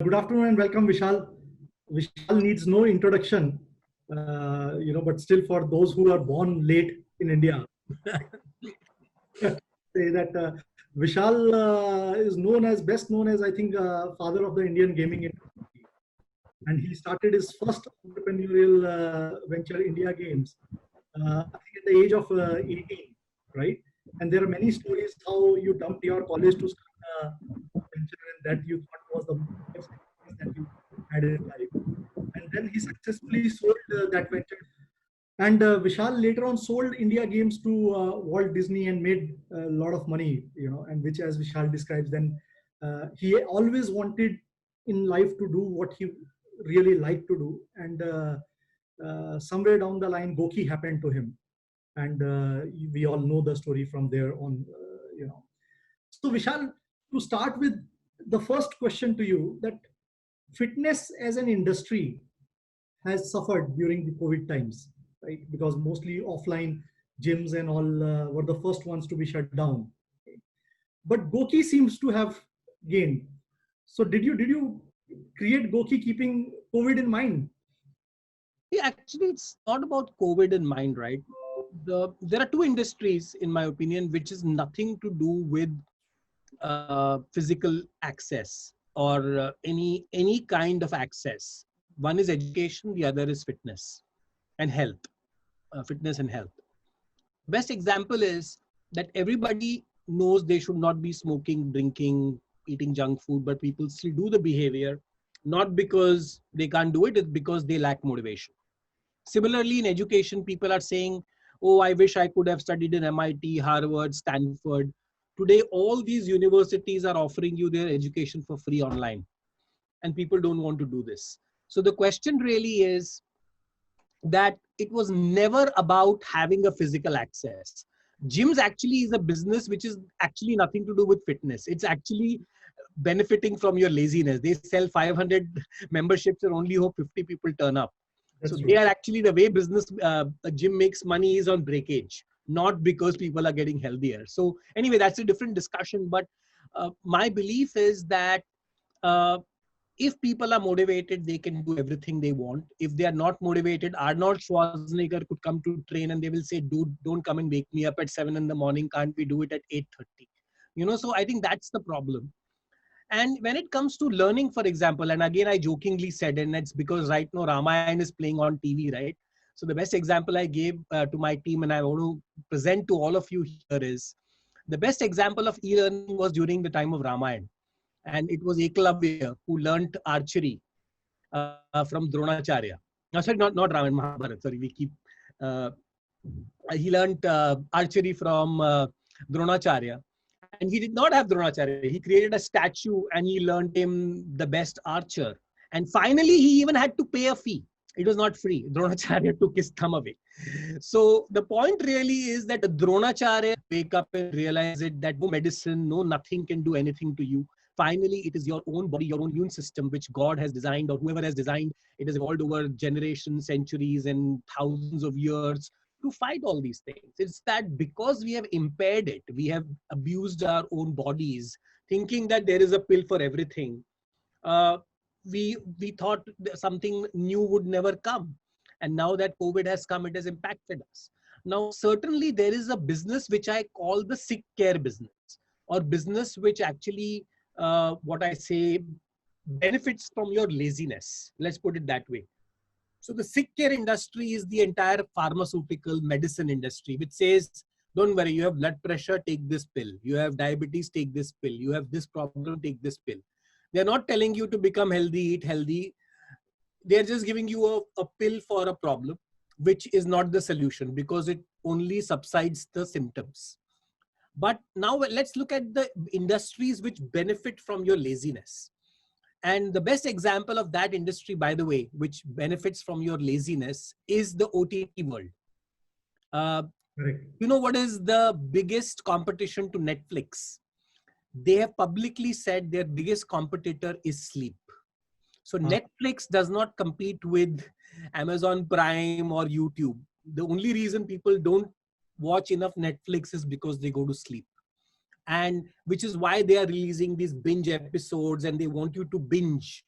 Good afternoon and welcome, Vishal. Vishal needs no introduction, but still for those who are born late in India, say that Vishal is best known as, I think, father of the Indian gaming industry. And he started his first entrepreneurial venture, India Games, I think at the age of 18, right? And there are many stories how you dumped your college to start a venture and that you thought was the best experience that you had in life. And then he successfully sold that venture. And Vishal later on sold India Games to Walt Disney and made a lot of money, and which, as Vishal describes, then he always wanted in life to do what he really liked to do. And somewhere down the line, Goki happened to him. And we all know the story from there on. So, Vishal, to start with, the first question to you, that fitness as an industry has suffered during the COVID times, right? Because mostly offline gyms and all were the first ones to be shut down. But Goki seems to have gained. So did you create Goki keeping COVID in mind? Yeah, actually, it's not about COVID in mind, right? There are two industries, in my opinion, which is nothing to do with physical access or any kind of access. One is education, the other is fitness and health. Fitness and health. Best example is that everybody knows they should not be smoking, drinking, eating junk food, but people still do the behavior, not because they can't do it, it's because they lack motivation. Similarly, in education, people are saying, oh, I wish I could have studied in MIT, Harvard, Stanford. Today, all these universities are offering you their education for free online, and people don't want to do this. So the question really is that it was never about having a physical access. Gyms actually is a business which is actually nothing to do with fitness. It's actually benefiting from your laziness. They sell 500 memberships and only hope 50 people turn up. So That's they true. are actually, the way business, a gym makes money is on breakage, not because people are getting healthier. So anyway, that's a different discussion. But my belief is that uh, if people are motivated, they can do everything they want. If they are not motivated, Arnold Schwarzenegger could come to train and they will say, dude, don't come and wake me up at 7 in the morning. Can't we do it at 8:30? So I think that's the problem. And when it comes to learning, for example, and again, I jokingly said, and it's because right now Ramayana is playing on TV, right? So the best example I gave to my team, and I want to present to all of you here is the best example of e-learning was during the time of Ramayana. And it was Eklavya who learned archery from Dronacharya. No, sorry, not Ramayana, Mahabharata. Sorry, we keep. Uh, he learned archery from Dronacharya. And he did not have Dronacharya. He created a statue and he learned him the best archer. And finally, he even had to pay a fee. It was not free. Dronacharya took his thumb away. So the point really is that Dronacharya wake up and realize it, that no medicine, no nothing can do anything to you. Finally, it is your own body, your own immune system, which God has designed or whoever has designed. It has evolved over generations, centuries, and thousands of years to fight all these things. It's that because we have impaired it, we have abused our own bodies, thinking that there is a pill for everything. Uh, we thought that something new would never come, and now that COVID has come, it has impacted us. Now, certainly, there is a business which I call the sick care business, or business which actually, what I say, benefits from your laziness. Let's put it that way. So the sick care industry is the entire pharmaceutical medicine industry, which says, don't worry, you have blood pressure, take this pill. You have diabetes, take this pill. You have this problem, take this pill. They're not telling you to become healthy, eat healthy. They're just giving you a pill for a problem, which is not the solution because it only subsides the symptoms. But now let's look at the industries which benefit from your laziness. And the best example of that industry, by the way, which benefits from your laziness, is the OTT world. Uh, Correct. you know what is the biggest competition to Netflix? They have publicly said their biggest competitor is sleep. So Ah, Netflix does not compete with Amazon Prime or YouTube. The only reason people don't watch enough Netflix is because they go to sleep. And which is why they are releasing these binge episodes and they want you to binge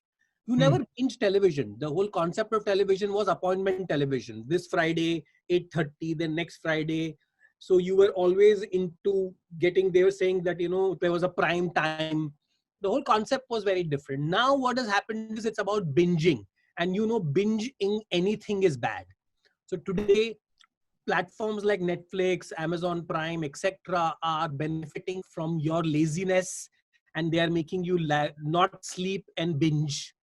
You never binge television. The whole concept of television was appointment television. This Friday, 8:30, then next Friday. So you were always into getting, they were saying that, there was a prime time. The whole concept was very different. Now what has happened is it's about binging. And binging anything is bad. So today, platforms like Netflix, Amazon Prime, etc. are benefiting from your laziness, and they are making you not sleep and binge.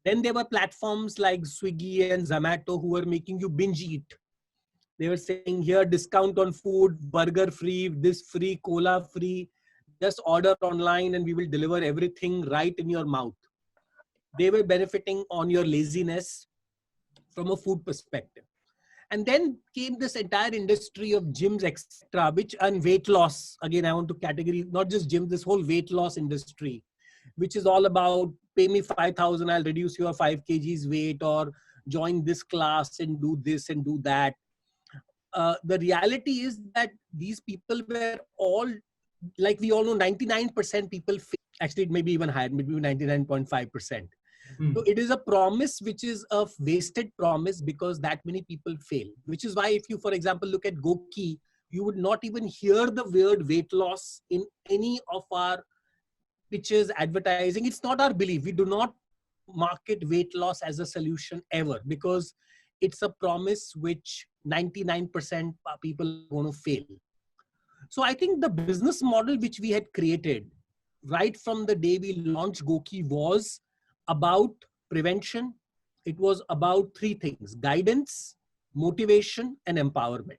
Then there were platforms like Swiggy and Zomato who were making you binge eat. They were saying, here, discount on food, burger free, this free, cola free. Just order online and we will deliver everything right in your mouth. They were benefiting on your laziness from a food perspective. And then came this entire industry of gyms, etc., and weight loss. Again, I want to categorize not just gyms, this whole weight loss industry, which is all about pay me 5,000, I'll reduce your 5 kgs weight, or join this class and do this and do that. The reality is that these people were all, like we all know, 99% people fail. Actually, it may be even higher, maybe 99.5%. So it is a promise which is a wasted promise because that many people fail. Which is why if you, for example, look at Goki, you would not even hear the word weight loss in any of our pitches, advertising. It's not our belief. We do not market weight loss as a solution ever, because it's a promise which 99% people are going to fail. So I think the business model which we had created right from the day we launched Goki was about prevention. It was about 3 things: guidance, motivation, and empowerment.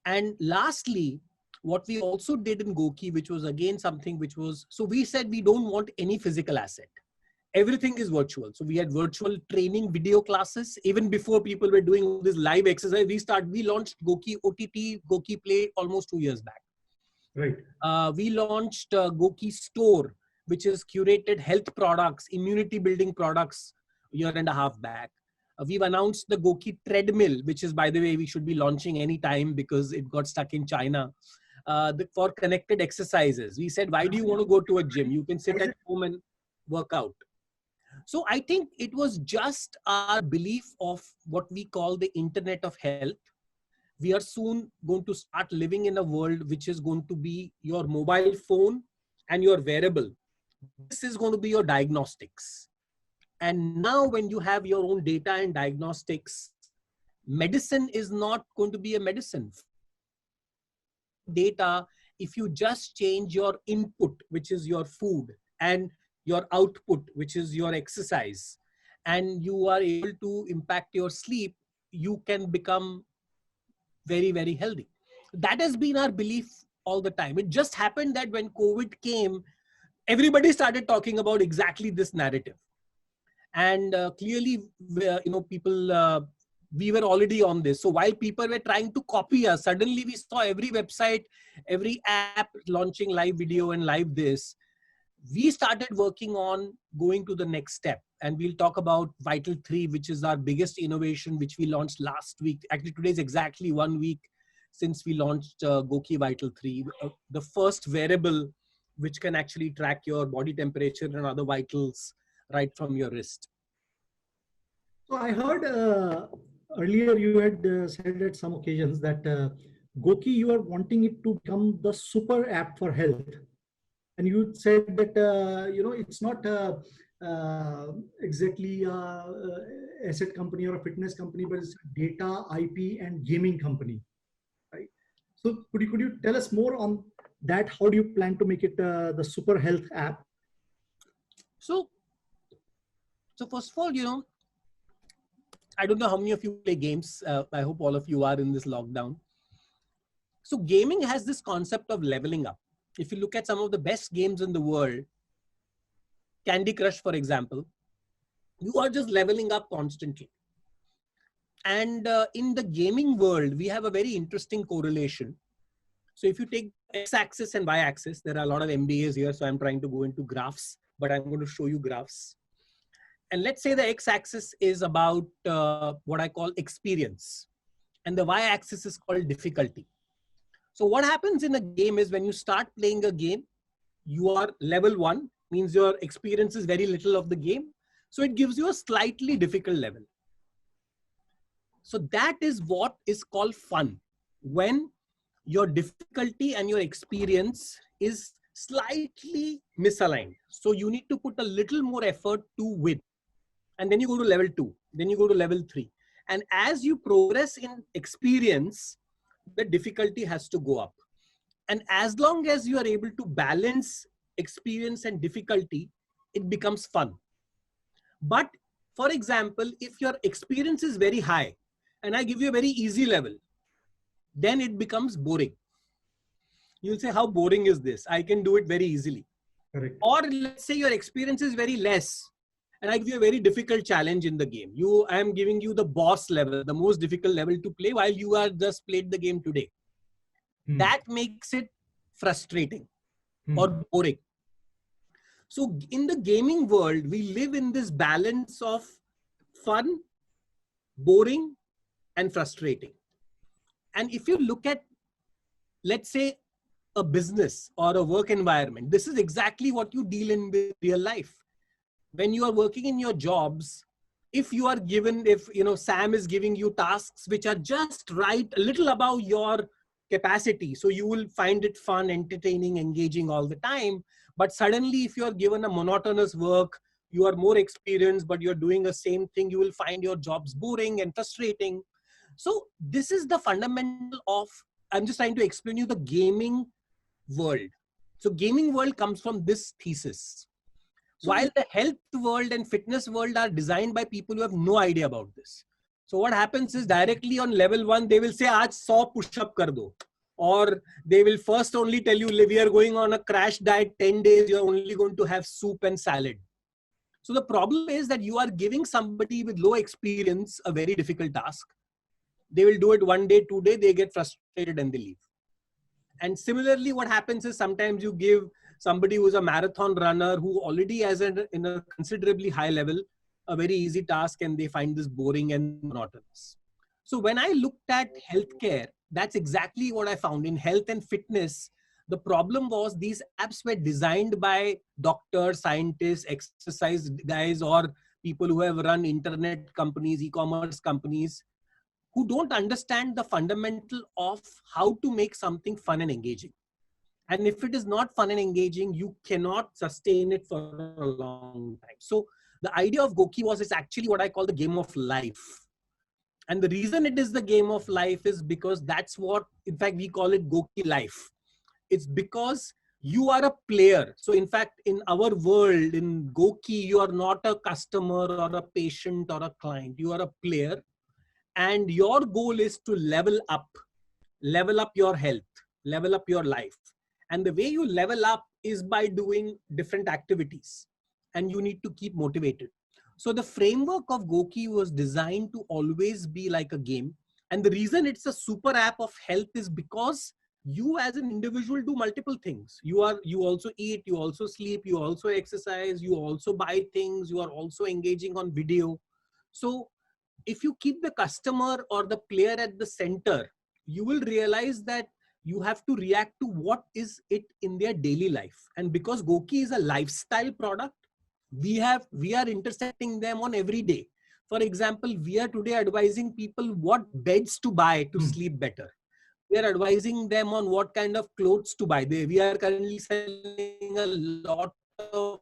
And lastly, what we also did in Goki, which was again something which was, so we said we don't want any physical asset. Everything is virtual. So we had virtual training video classes. Even before people were doing this live exercise, we launched Goki OTT, Goki Play almost 2 years back. Right. We launched Goki Store, which is curated health products, immunity building products, a year and a half back. We've announced the Goki Treadmill, which is, by the way, we should be launching anytime because it got stuck in China. For connected exercises. We said, why do you want to go to a gym? You can sit at home and work out. So I think it was just our belief of what we call the Internet of Health. We are soon going to start living in a world which is going to be your mobile phone and your wearable. This is going to be your diagnostics. And now when you have your own data and diagnostics, medicine is not going to be a medicine. Data, if you just change your input, which is your food, and your output, which is your exercise, and you are able to impact your sleep, you can become very, very healthy. That has been our belief all the time. It just happened that when COVID came, everybody started talking about exactly this narrative. And clearly, people, we were already on this. So while people were trying to copy us, suddenly we saw every website, every app launching live video and live this. We started working on going to the next step. And we'll talk about Vital 3, which is our biggest innovation, which we launched last week. Actually, today is exactly 1 week since we launched Goki Vital 3, the first wearable which can actually track your body temperature and other vitals right from your wrist. So I heard earlier you had said at some occasions that Goki, you are wanting it to become the super app for health. And you said that, it's not exactly an asset company or a fitness company, but it's a data, IP, and gaming company, right? So could you tell us more on that? How do you plan to make it the super health app? So first of all, I don't know how many of you play games. I hope all of you are in this lockdown. So gaming has this concept of leveling up. If you look at some of the best games in the world, Candy Crush, for example, you are just leveling up constantly. And in the gaming world, we have a very interesting correlation. So if you take X-axis and Y-axis, there are a lot of MBAs here, so I'm trying to go into graphs, but I'm going to show you graphs. And let's say the X-axis is about what I call experience, and the Y-axis is called difficulty. So what happens in a game is when you start playing a game, you are level 1, means your experience is very little of the game. So it gives you a slightly difficult level. So that is what is called fun, when your difficulty and your experience is slightly misaligned. So you need to put a little more effort to win. And then you go to level 2, then you go to level 3. And as you progress in experience, the difficulty has to go up. And as long as you are able to balance experience and difficulty, it becomes fun. But for example, if your experience is very high and I give you a very easy level, then it becomes boring. You'll say, how boring is this? I can do it very easily. Correct. Or let's say your experience is very less and I give you a very difficult challenge in the game. I am giving you the boss level, the most difficult level to play, while you are just played the game today. That makes it frustrating or boring. So in the gaming world, we live in this balance of fun, boring, and frustrating. And if you look at, let's say, a business or a work environment, this is exactly what you deal in with real life. When you are working in your jobs, if you are given, Sam is giving you tasks which are just right, a little above your capacity, so you will find it fun, entertaining, engaging all the time. But suddenly, if you are given a monotonous work, you are more experienced, but you're doing the same thing, you will find your jobs boring and frustrating. So this is the fundamental of, I'm just trying to explain you the gaming world. So gaming world comes from this thesis. While the health world and fitness world are designed by people who have no idea about this. So what happens is, directly on level 1, they will say, aaj 100 push-up kar do. Or they will first only tell you, we are going on a crash diet, 10 days, you're only going to have soup and salad. So the problem is that you are giving somebody with low experience a very difficult task. They will do it 1 day, 2 days, they get frustrated and they leave. And similarly, what happens is, sometimes you give somebody who's a marathon runner who already has in a considerably high level, a very easy task, and they find this boring and monotonous. So when I looked at healthcare, that's exactly what I found. In health and fitness, the problem was these apps were designed by doctors, scientists, exercise guys, or people who have run internet companies, e-commerce companies, who don't understand the fundamental of how to make something fun and engaging. And if it is not fun and engaging, you cannot sustain it for a long time. So the idea of Goki was, it's actually what I call the game of life. And the reason it is the game of life is because that's what, in fact, we call it Goki life. It's because you are a player. So in fact, in our world, in Goki, you are not a customer or a patient or a client. You are a player. And your goal is to level up your health, level up your life. And the way you level up is by doing different activities, and you need to keep motivated. So the framework of Goki was designed to always be like a game. And the reason it's a super app of health is because you as an individual do multiple things. You also eat, you also sleep, you also exercise, you also buy things, you are also engaging on video. So if you keep the customer or the player at the center, you will realize that you have to react to what is it in their daily life. And because Goki is a lifestyle product, we are intersecting them on every day. For example, we are today advising people what beds to buy to sleep better. We are advising them on what kind of clothes to buy. We are currently selling a lot of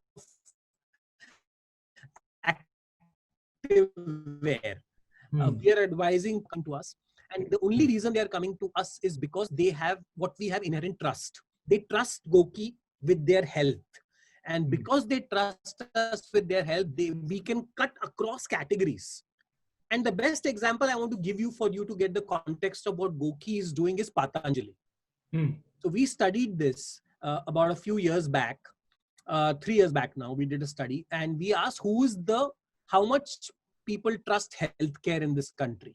active wear. We are advising come to us. And the only reason they are coming to us is because they have what we have inherent trust. They trust Goki with their health. And because they trust us with their health, we can cut across categories. And the best example I want to give you for you to get the context of what Goki is doing is Patanjali. So we studied this about a few years back, 3 years back now, we did a study, and we asked how much people trust healthcare in this country.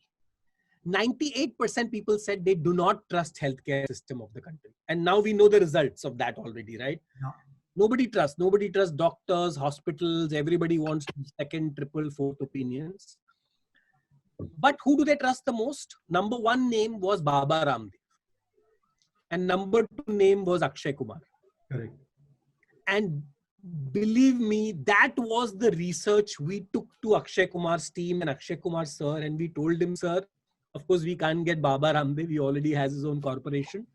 98% people said they do not trust healthcare system of the country. And now we know the results of that already, right? Yeah. Nobody trusts doctors, hospitals. Everybody wants second, triple, fourth opinions. But who do they trust the most? Number 1 name was Baba Ramdev. And number 2 name was Akshay Kumar. Correct. And believe me, that was the research we took to Akshay Kumar's team and Akshay Kumar sir, and we told him, sir, of course we can't get Baba Ramdev, he already has his own corporation.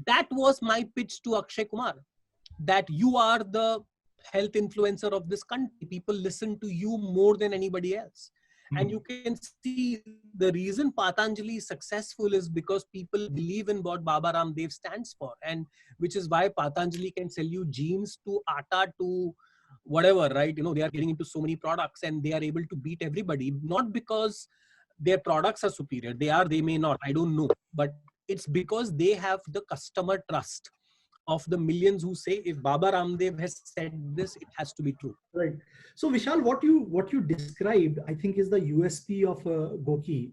That was my pitch to Akshay Kumar, that you are the health influencer of this country. People listen to you more than anybody else. And you can see the reason Patanjali is successful is because people believe in what Baba Ramdev stands for, and which is why Patanjali can sell you jeans to atta to whatever, right? You know, they are getting into so many products and they are able to beat everybody, not because their products are superior. They may not, I don't know, but it's because they have the customer trust of the millions who say, if Baba Ramdev has said this, it has to be true. Right. So Vishal, what you described, I think, is the USP of Goki,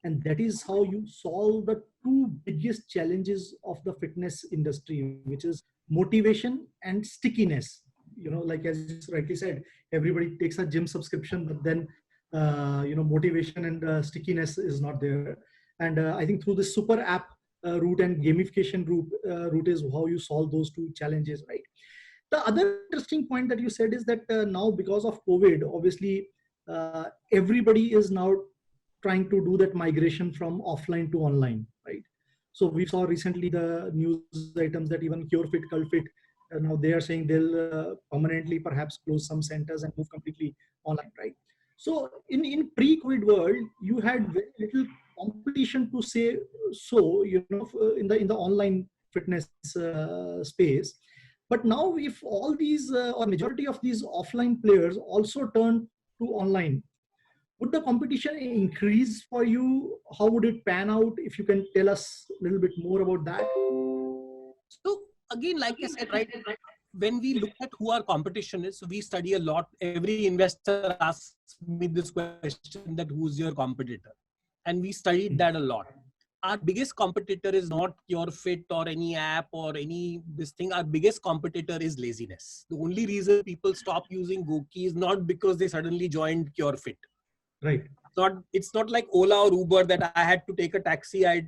and that is how you solve the two biggest challenges of the fitness industry, which is motivation and stickiness. You know, like as you rightly said, everybody takes a gym subscription, but then motivation and stickiness is not there. And I think through the super app route and gamification route is how you solve those two challenges, right? The other interesting point that you said is that now, because of COVID, obviously everybody is now trying to do that migration from offline to online, right? So we saw recently the news items that even CureFit, CultFit, now they are saying they'll permanently perhaps close some centers and move completely online, right? So in pre-COVID world, you had very little competition to say so, in the online fitness space. But now, if all these or majority of these offline players also turn to online, would the competition increase for you? How would it pan out? If you can tell us a little bit more about that. So again, like I said, right, when we look at who our competition is, so we study a lot. Every investor asks me this question, that who's your competitor? And we studied that a lot. Our biggest competitor is not CureFit or any app or any this thing. Our biggest competitor is laziness. The only reason people stop using Goki is not because they suddenly joined CureFit. Right. It's not like Ola or Uber that I had to take a taxi. I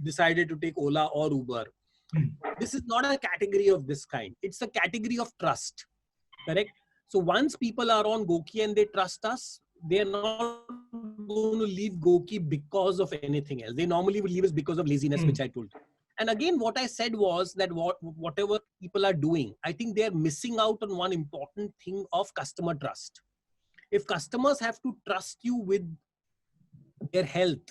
decided to take Ola or Uber. This is not a category of this kind. It's a category of trust. Correct? So once people are on Goki and they trust us, they're not going to leave Goki because of anything else. They normally would leave us because of laziness, which I told you. And again, what I said was that whatever people are doing, I think they're missing out on one important thing of customer trust. If customers have to trust you with their health,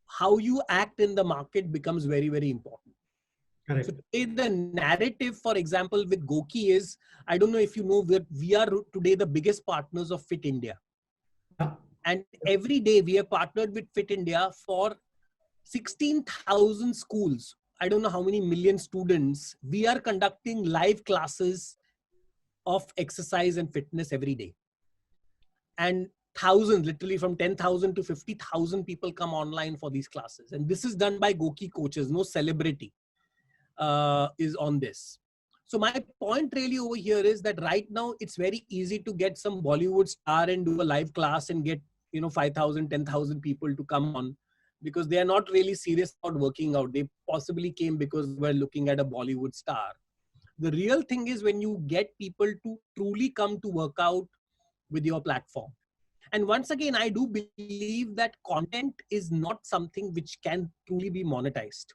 how you act in the market becomes very, very important. Correct. So today the narrative, for example, with Goki is, I don't know if you know, we are today the biggest partners of Fit India. Yeah. And every day we have partnered with Fit India for 16,000 schools. I don't know how many million students. We are conducting live classes of exercise and fitness every day. And thousands, literally from 10,000 to 50,000 people come online for these classes. And this is done by Goki coaches. No celebrity is on this. So my point really over here is that right now it's very easy to get some Bollywood star and do a live class and get 5,000, 10,000 people to come on, because they are not really serious about working out. They possibly came because we're looking at a Bollywood star. The real thing is when you get people to truly come to work out with your platform. And once again, I do believe that content is not something which can truly be monetized.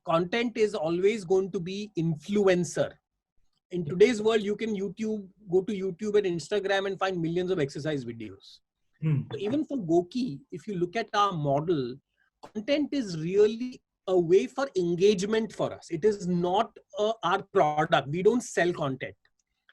Content is always going to be influencer. In today's world, you can go to YouTube and Instagram and find millions of exercise videos. So even for Goki, if you look at our model, content is really a way for engagement for us. It is not our product. We don't sell content.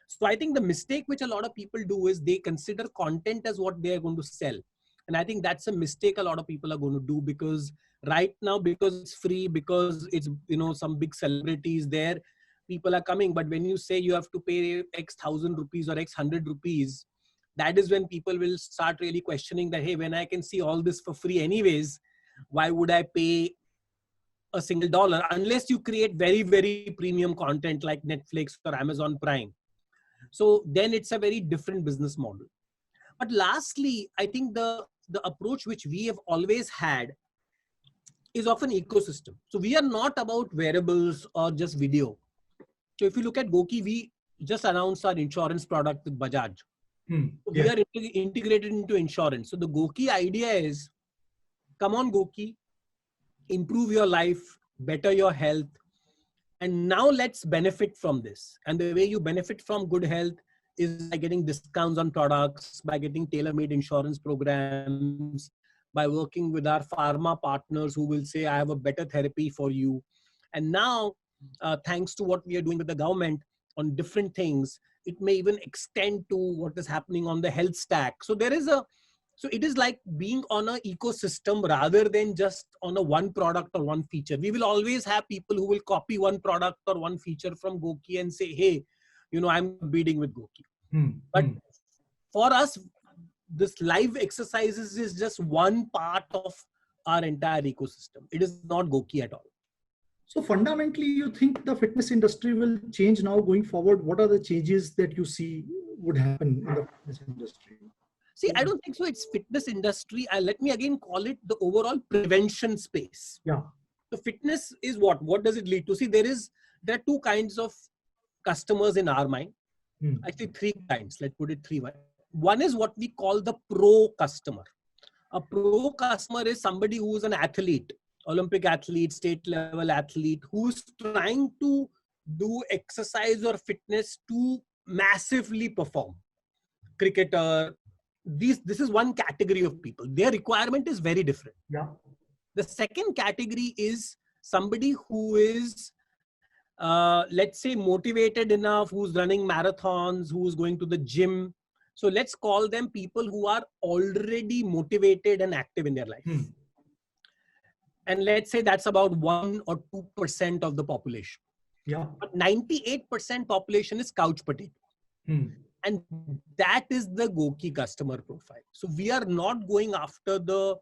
So I think the mistake which a lot of people do is they consider content as what they are going to sell. And I think that's a mistake a lot of people are going to do, because right now, because it's free, because it's, some big celebrities there, people are coming. But when you say you have to pay X 1,000 rupees or X 100 rupees, that is when people will start really questioning that, hey, when I can see all this for free anyways, why would I pay a single dollar? Unless you create very, very premium content like Netflix or Amazon Prime. So then it's a very different business model. But lastly, I think the approach which we have always had is of an ecosystem. So we are not about wearables or just video. So if you look at Goki, just announced our insurance product with Bajaj. Hmm. We Yeah. are integrated into insurance. So the Goki idea is, come on Goki, improve your life, better your health, and now let's benefit from this. And the way you benefit from good health is by getting discounts on products, by getting tailor-made insurance programs, by working with our pharma partners who will say, I have a better therapy for you. And now, thanks to what we are doing with the government on different things, it may even extend to what is happening on the health stack. So so it is like being on an ecosystem rather than just on a one product or one feature. We will always have people who will copy one product or one feature from Goki and say, hey, I'm bidding with Goki. Hmm. But Hmm. for us, this live exercises is just one part of our entire ecosystem. It is not Goki at all. So fundamentally, you think the fitness industry will change now going forward? What are the changes that you see would happen in the fitness industry? See, I don't think so. It's fitness industry. Let me again call it the overall prevention space. Yeah. So fitness is what? What does it lead to? See, there are two kinds of customers in our mind. Hmm. Actually, three kinds. Let's put it three. One is what we call the pro customer. A pro customer is somebody who is an athlete, Olympic athlete, state level athlete, who's trying to do exercise or fitness to massively perform. Cricketer. This is one category of people. Their requirement is very different. Yeah. The second category is somebody who is, let's say, motivated enough, who's running marathons, who's going to the gym. So let's call them people who are already motivated and active in their life. Hmm. And let's say that's about 1 or 2% of the population. Yeah. But 98% population is couch potato. Hmm. And that is the Goki customer profile. So we are not going after the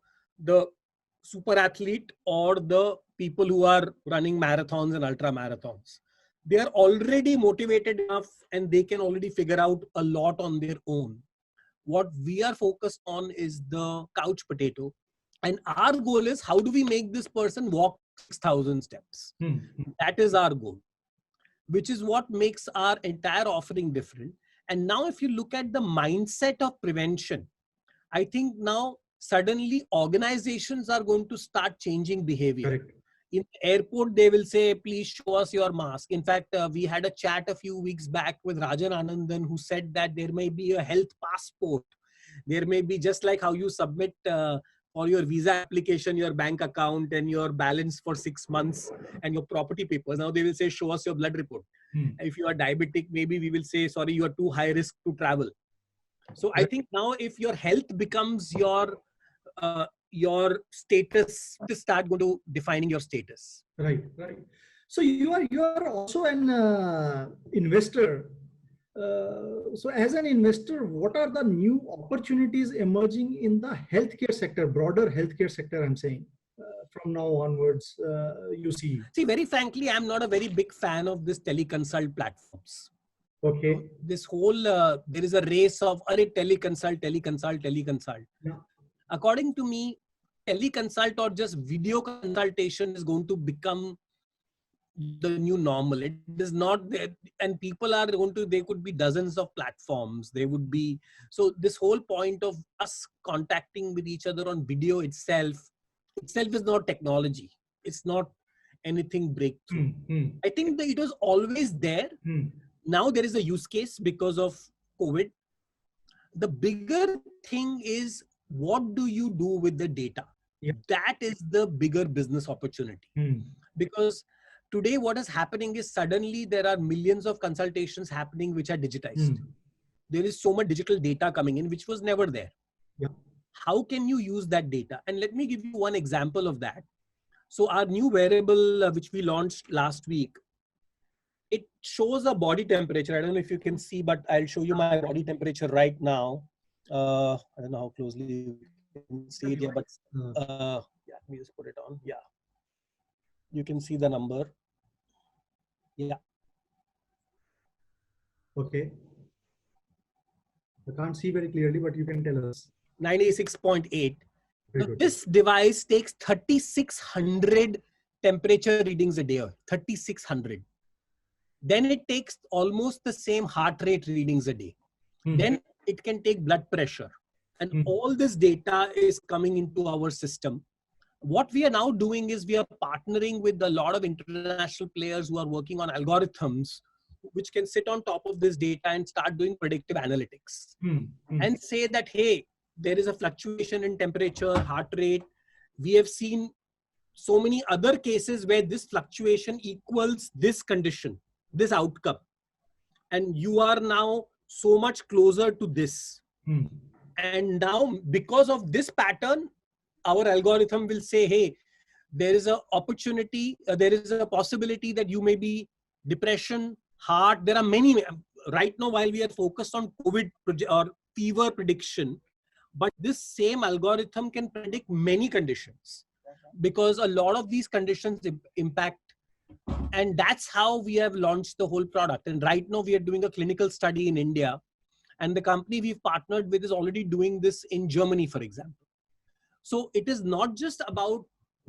super athlete or the people who are running marathons and ultra marathons. They are already motivated enough and they can already figure out a lot on their own. What we are focused on is the couch potato. And our goal is, how do we make this person walk 6,000 steps? Hmm. That is our goal, which is what makes our entire offering different. And now if you look at the mindset of prevention, I think now suddenly organizations are going to start changing behavior. Correct. In the airport, they will say, please show us your mask. In fact, we had a chat a few weeks back with Rajan Anandan, who said that there may be a health passport. There may be, just like how you submit for your visa application, your bank account and your balance for 6 months and your property papers. Now they will say, show us your blood report. Hmm. If you are diabetic, maybe we will say, sorry, you are too high risk to travel. So I think now if your health becomes your status, to start going to defining your status. Right. Right. So you are also an investor. So as an investor, what are the new opportunities emerging in the healthcare sector, broader healthcare sector, I'm saying, from now onwards, you see? See, very frankly, I'm not a very big fan of this teleconsult platforms. Okay. This whole, there is a race of, teleconsult. Yeah. According to me, teleconsult or just video consultation is going to become the new normal. It is not there, and people are going to, there could be dozens of platforms. They would be, so this whole point of us contacting with each other on video itself is not technology. It's not anything breakthrough. I think that it was always there. Now there is a use case because of COVID. The bigger thing is, what do you do with the data? Yeah. That is the bigger business opportunity. Because today what is happening is, suddenly there are millions of consultations happening which are digitized. There is so much digital data coming in which was never there. Yeah. How can you use that data? And let me give you one example of that. So our new wearable, which we launched last week, it shows a body temperature. I don't know if you can see, but I'll show you my body temperature right now. I don't know how closely you can see it here, but yeah, let me just put it on. Yeah. You can see the number. Yeah. Okay. I can't see very clearly, but you can tell us. 96.8. So this device takes 3,600 temperature readings a day. 3,600. Then it takes almost the same heart rate readings a day. Then it can take blood pressure. And all this data is coming into our system. What we are now doing is we are partnering with a lot of international players who are working on algorithms, which can sit on top of this data and start doing predictive analytics and say that, hey, there is a fluctuation in temperature, heart rate. We have seen so many other cases where this fluctuation equals this condition, this outcome. And you are now so much closer to this. And now, because of this pattern, our algorithm will say, hey, there is an opportunity, there is a possibility that you may be depression, heart. There are many. Right now, while we are focused on COVID or fever prediction, but this same algorithm can predict many conditions, because a lot of these conditions impact. And that's how we have launched the whole product. And right now we are doing a clinical study in India, and the company we've partnered with is already doing this in Germany, for example. So it is not just about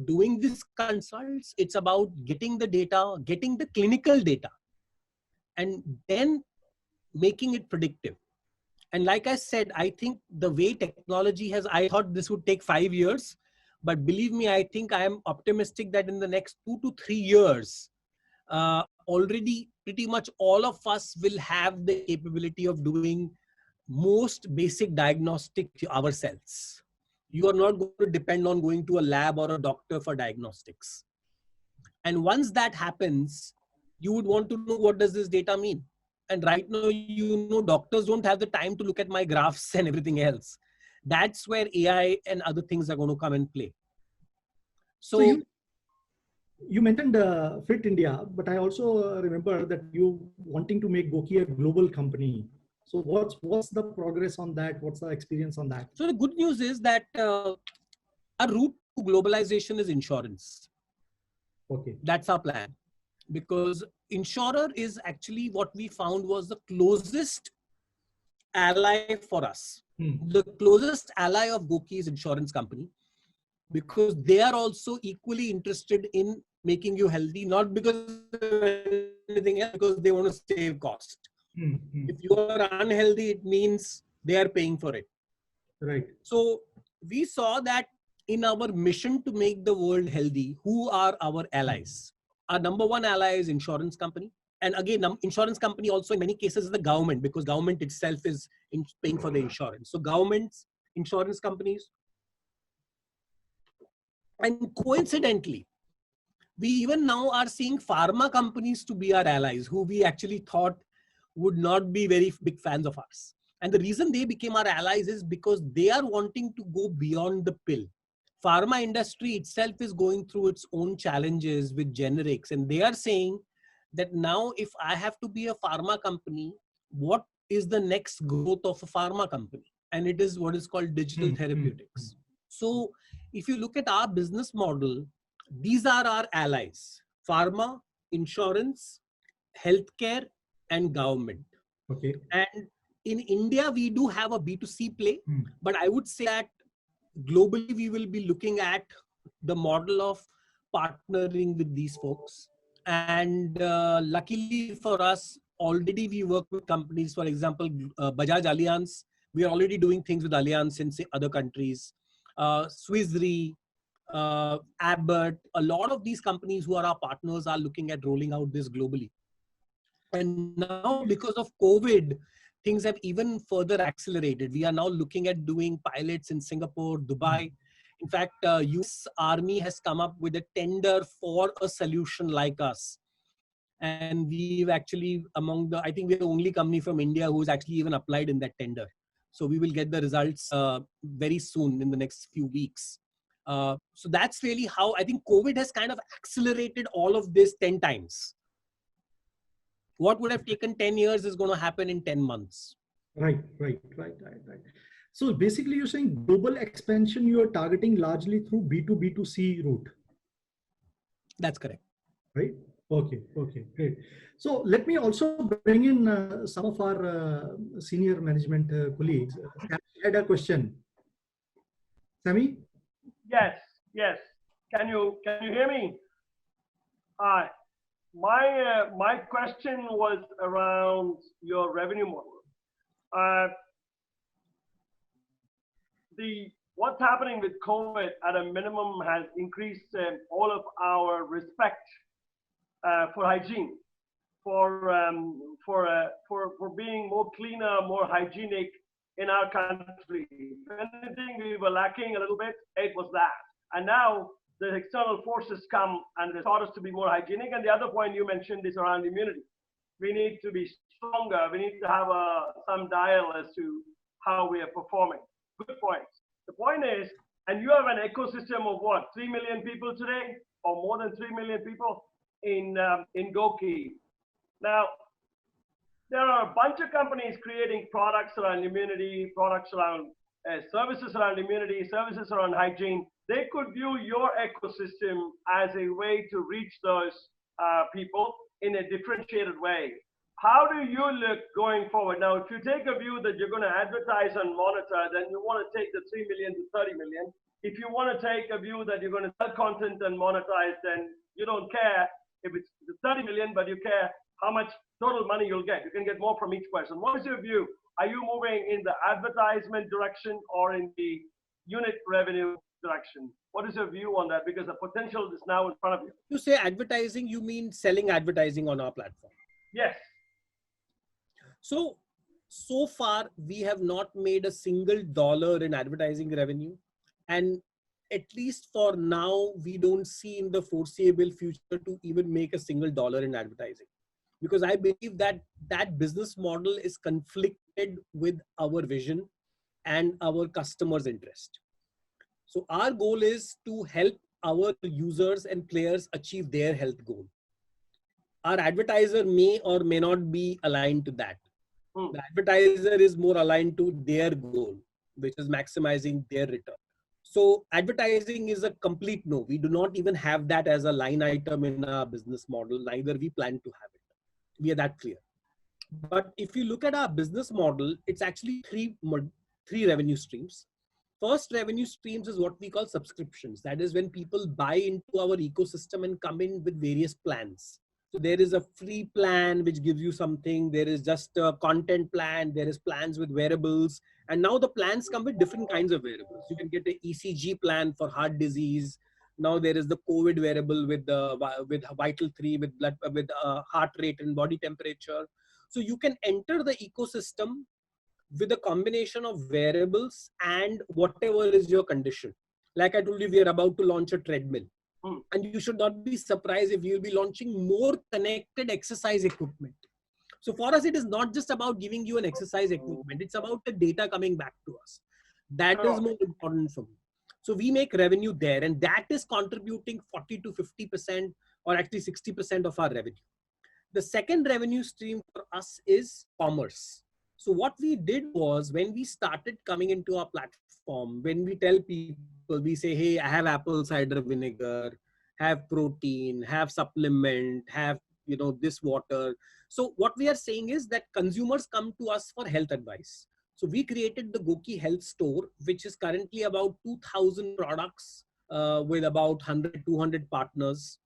doing these consults, it's about getting the data, getting the clinical data, and then making it predictive. And like I said, I think the way technology has, I thought this would take 5 years, but believe me, I think I am optimistic that in the next 2 to 3 years, already pretty much all of us will have the capability of doing most basic diagnostic ourselves. You are not going to depend on going to a lab or a doctor for diagnostics. And once that happens, you would want to know, what does this data mean? And right now, doctors don't have the time to look at my graphs and everything else. That's where AI and other things are going to come and play. So you mentioned Fit India, but I also remember that you wanting to make Goki a global company. So what's the progress on that? What's the experience on that? So the good news is that our route to globalization is insurance. Okay. That's our plan. Because insurer is actually, what we found was the closest ally for us. The closest ally of Goki is insurance company, because they are also equally interested in making you healthy, not because of anything else, because they want to save cost. If you are unhealthy, it means they are paying for it. Right. So we saw that in our mission to make the world healthy, who are our allies? Our number one ally is insurance company. And again, insurance company also in many cases is the government, because government itself is paying for the insurance. So governments, insurance companies. And coincidentally, we even now are seeing pharma companies to be our allies, who we actually thought would not be very big fans of us. And the reason they became our allies is because they are wanting to go beyond the pill. Pharma industry itself is going through its own challenges with generics. And they are saying that now, if I have to be a pharma company, what is the next growth of a pharma company? And it is what is called digital therapeutics. So if you look at our business model, these are our allies: pharma, insurance, healthcare, and government. Okay. And in India, we do have a B2C play, but I would say that globally, we will be looking at the model of partnering with these folks. And luckily for us, already we work with companies, for example, Bajaj Allianz. We are already doing things with Allianz in other countries. Swiss Re, Abbott, a lot of these companies who are our partners are looking at rolling out this globally. And now, because of COVID, things have even further accelerated. We are now looking at doing pilots in Singapore, Dubai. In fact, US Army has come up with a tender for a solution like us. And we've actually, I think we're the only company from India who's actually even applied in that tender. So we will get the results very soon, in the next few weeks. So that's really how I think COVID has kind of accelerated all of this 10 times. What would have taken 10 years is going to happen in 10 months. Right. So basically you're saying global expansion, you are targeting largely through B2B2C route. That's correct. Right. Okay, great. So let me also bring in some of our senior management colleagues. I had a question. Sammy? Yes. Can you hear me? Hi. my question was around your revenue model. What's happening with COVID at a minimum has increased all of our respect for hygiene, for being more cleaner, more hygienic in our country. If anything we were lacking a little bit, it was that. And now the external forces come and they taught us to be more hygienic. And the other point you mentioned is around immunity. We need to be stronger. We need to have some dial as to how we are performing. Good points. The point is, and you have an ecosystem of what, 3 million people today, or more than 3 million people in Goki. Now, there are a bunch of companies creating products around immunity, products around services around immunity, services around hygiene. They could view your ecosystem as a way to reach those people in a differentiated way. How do you look going forward? Now, if you take a view that you're going to advertise and monitor, then you want to take the 3 million to 30 million. If you want to take a view that you're going to sell content and monetize, then you don't care if it's 30 million, but you care how much total money you'll get. You can get more from each person. What is your view? Are you moving in the advertisement direction or in the unit revenue direction? What is your view on that? Because the potential is now in front of you. You say advertising, you mean selling advertising on our platform? Yes. So far, we have not made a single dollar in advertising revenue. And at least for now, we don't see in the foreseeable future to even make a single dollar in advertising. Because I believe that that business model is conflicted with our vision and our customers' interest. So our goal is to help our users and players achieve their health goal. Our advertiser may or may not be aligned to that. The advertiser is more aligned to their goal, which is maximizing their return. So advertising is a complete no. We do not even have that as a line item in our business model. Neither we plan to have it. We are that clear. But if you look at our business model, it's actually three revenue streams. First revenue streams is what we call subscriptions. That is when people buy into our ecosystem and come in with various plans. So there is a free plan which gives you something. There is just a content plan. There is plans with wearables. And now the plans come with different kinds of wearables. You can get an ECG plan for heart disease. Now there is the COVID wearable with Vital3, with blood, with heart rate and body temperature. So you can enter the ecosystem with a combination of wearables and whatever is your condition. Like I told you, we are about to launch a treadmill. And you should not be surprised if you'll be launching more connected exercise equipment. So for us, it is not just about giving you an exercise equipment. It's about the data coming back to us. That is more important for me. So we make revenue there, and that is contributing 40 to 50% or actually 60% of our revenue. The second revenue stream for us is commerce. So what we did was, when we started coming into our platform, when we tell people, we say, hey, I have apple cider vinegar, have protein, have supplement, have, this water. So what we are saying is that consumers come to us for health advice. So we created the Goki Health Store, which is currently about 2,000 products with about 100, 200 partners.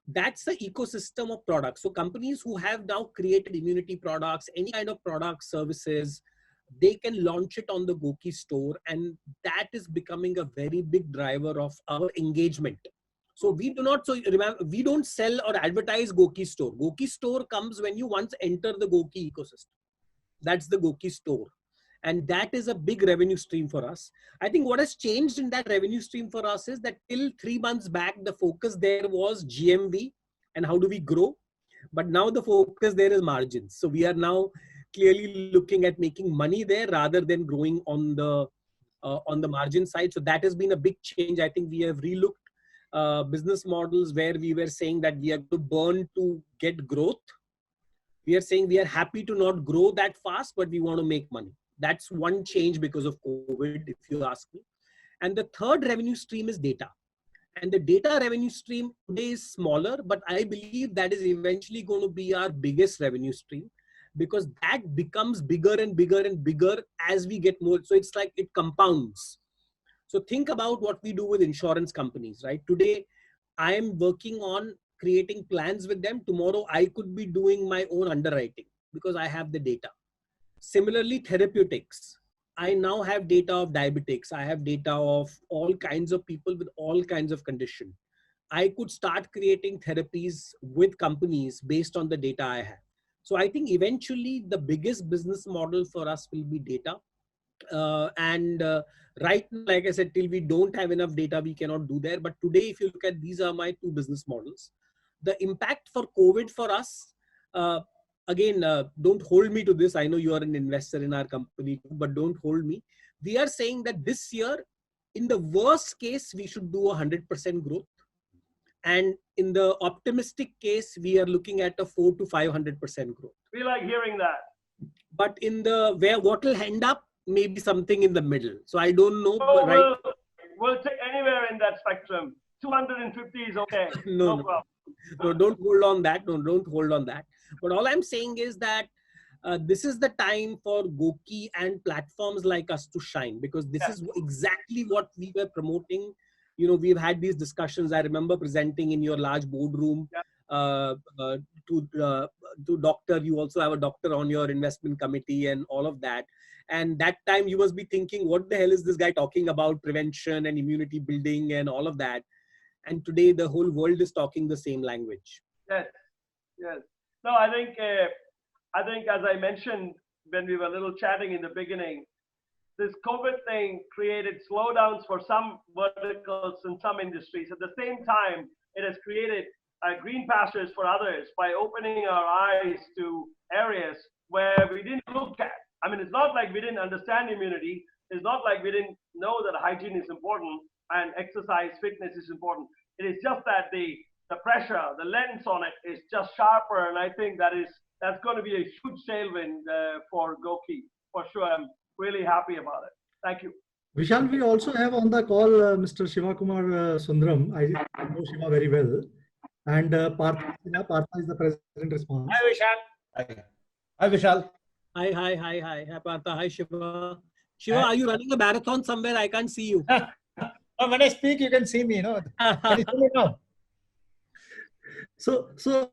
That's the ecosystem of products. So companies who have now created immunity products, any kind of product, services, they can launch it on the Goki store. And that is becoming a very big driver of our engagement. So we do not, so remember, we don't sell or advertise Goki store. Goki store comes when you once enter the Goki ecosystem. That's the Goki store. And that is a big revenue stream for us. I think what has changed in that revenue stream for us is that till 3 months back, the focus there was GMV and how do we grow. But now the focus there is margins. So we are now clearly looking at making money there rather than growing on the margin side. So that has been a big change. I think we have relooked business models where we were saying that we have to burn to get growth. We are saying we are happy to not grow that fast, but we want to make money. That's one change because of COVID, if you ask me. And the third revenue stream is data. And the data revenue stream today is smaller, but I believe that is eventually going to be our biggest revenue stream, because that becomes bigger and bigger and bigger as we get more. So it's like it compounds. So think about what we do with insurance companies, right? Today, I am working on creating plans with them, tomorrow I could be doing my own underwriting because I have the data. Similarly, therapeutics. I now have data of diabetics. I have data of all kinds of people with all kinds of condition. I could start creating therapies with companies based on the data I have. So I think eventually the biggest business model for us will be data. Right now, like I said, till we don't have enough data, we cannot do there. But today, if you look at, these are my two business models. The impact for COVID for us, again, don't hold me to this. I know you are an investor in our company, but don't hold me. We are saying that this year, in the worst case, we should do 100% growth. And in the optimistic case, we are looking at a 400 to 500% growth. We like hearing that. But in the, what will end up, maybe something in the middle. So I don't know. So But we'll take anywhere in that spectrum. 250 is okay. No, problem. No, don't hold on that. No, don't hold on that. But all I'm saying is that this is the time for Goki and platforms like us to shine, because this is exactly what we were promoting. You know, we've had these discussions. I remember presenting in your large boardroom to doctor. You also have a doctor on your investment committee and all of that. And that time you must be thinking, what the hell is this guy talking about prevention and immunity building and all of that? And today the whole world is talking the same language. Yes, yes. No, I think as I mentioned when we were a little chatting in the beginning, this COVID thing created slowdowns for some verticals and some industries. At the same time, it has created green pastures for others by opening our eyes to areas where we didn't look at. I mean, it's not like we didn't understand immunity. It's not like we didn't know that hygiene is important and exercise, fitness is important. It is just that the pressure, the lens on it is just sharper. And I think that's going to be a huge tailwind for Goki, for sure. I'm really happy about it. Thank you. Vishal, we also have on the call Mr. Shiva Kumar Sundaram. I know Shiva very well. And Partha is the president response. Hi, Vishal. Hi, Vishal. Hi, Partha. Hi, Shiva. Shiva, are you running a marathon somewhere? I can't see you. When I speak, you can see me, no? Can you see me now? So Shiva,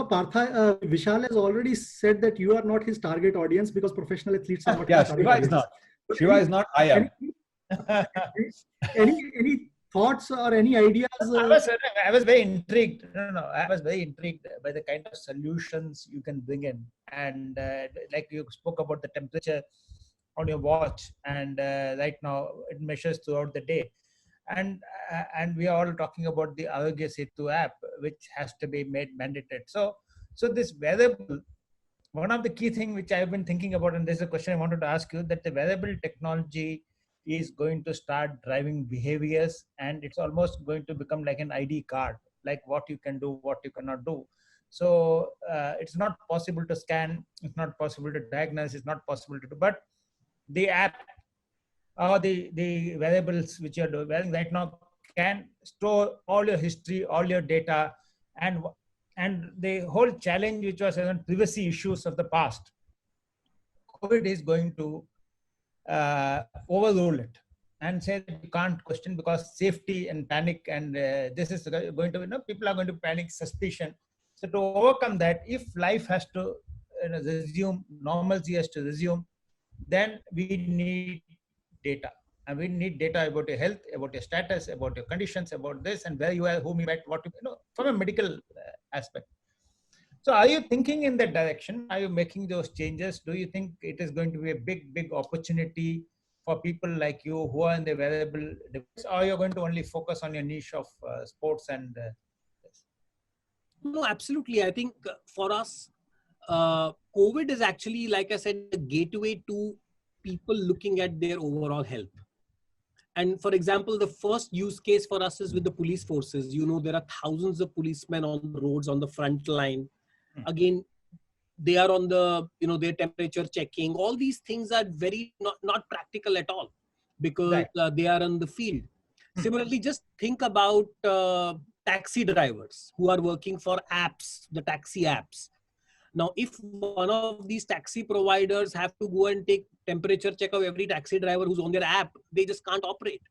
Partha, Vishal has already said that you are not his target audience because professional athletes are not his target audience. Shiva is not. Shiva is not. I am. Any thoughts or any ideas? I was very intrigued. I was very intrigued by the kind of solutions you can bring in. And like you spoke about the temperature on your watch, and right now it measures throughout the day. And we are all talking about the Arogya Setu app, which has to be made mandated. So this wearable, one of the key things which I've been thinking about, and this is a question I wanted to ask you, that the wearable technology is going to start driving behaviors, and it's almost going to become like an ID card, like what you can do, what you cannot do. So it's not possible to scan, it's not possible to diagnose, it's not possible to do, but the app or the wearables which you're wearing right now can store all your history, all your data, and the whole challenge which was around privacy issues of the past, COVID is going to overrule it and say that you can't question because safety and panic, and this is going to, people are going to panic, suspicion. So to overcome that, if life has to resume, normalcy has to resume, then we need data. And we need data about your health, about your status, about your conditions, about this, and where you are, whom you met, what you from a medical aspect. So are you thinking in that direction? Are you making those changes? Do you think it is going to be a big opportunity for people like you who are in the wearable device, or you're going to only focus on your niche of sports and No, absolutely. I think for us, COVID is actually, like I said, a gateway to people looking at their overall health. And for example, the first use case for us is with the police forces. There are thousands of policemen on the roads, on the front line. Again, they are on the, their temperature checking. All these things are very not practical at all because they are on the field. Similarly, just think about taxi drivers who are working for apps, the taxi apps. Now, if one of these taxi providers have to go and take temperature check of every taxi driver who's on their app, they just can't operate.